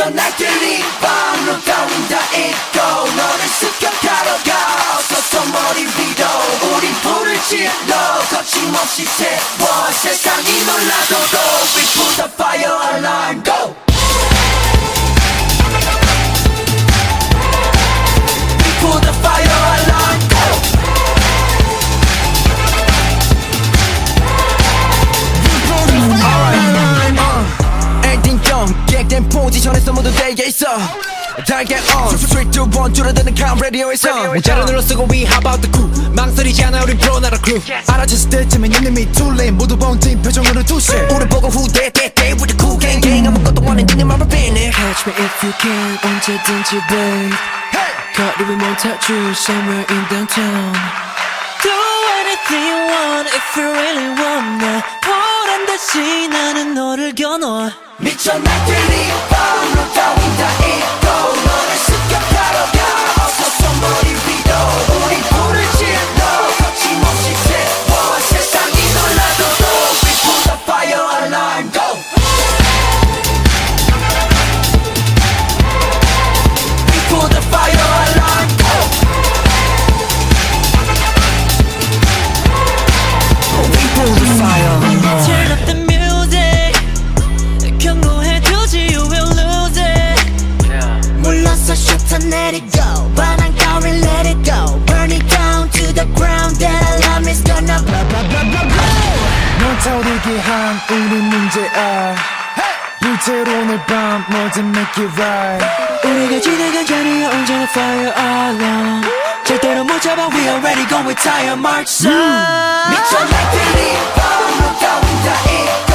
미쳐 날들이 밤로 따윈 다 잊고 너를 습격하러 가 어서 머리 위로 우린 불을 질러 거침없이 태워 세상이 놀라도록 We put the fire alarm go We put the fire alarm go 객된 포지션에서 모두 대게 있어 달게 on 3, 2, 1 줄어드는 카운 라디오에서 문자를 눌러쓰고 we how about the crew 망설이지 않아 우린 프로 나라 crew 알아챘을 때쯤엔 이미 too late 모두 번진 표정으로 투시 우리 보고 후대 대대 with the cool gang gang 아무것도 원해 니네 맘을 빼내 Catch me if you can 언제든지 babe 거리를 못 타주 somewhere in downtown Do anything you want if you really want 나 보란 듯이 나는 너를 겨눠 미쳐 날들이 밤로 따윈 다 잊고 너를 습격하러 가 어서 머리 위로 우린 불을 질러 거침없이 태워 세상이 놀라도록 We put the fire alarm go We put the fire alarm go We put the fire alarm Turn up the music 경고해두지 you will lose it 물러서 슈터 let it go 반항 가위 let it go Burn it down to the ground That alarm is gonna blow blow blow blow blow 넌 타오르게 한 우리 문제야 불태로 오늘 밤 뭐든 make it right 우리가 지나간 자리에 언제나 fire alarm 절대로 못 잡아 we already go with tire march 미쳐 날들이 밤로 따윈 다 잊고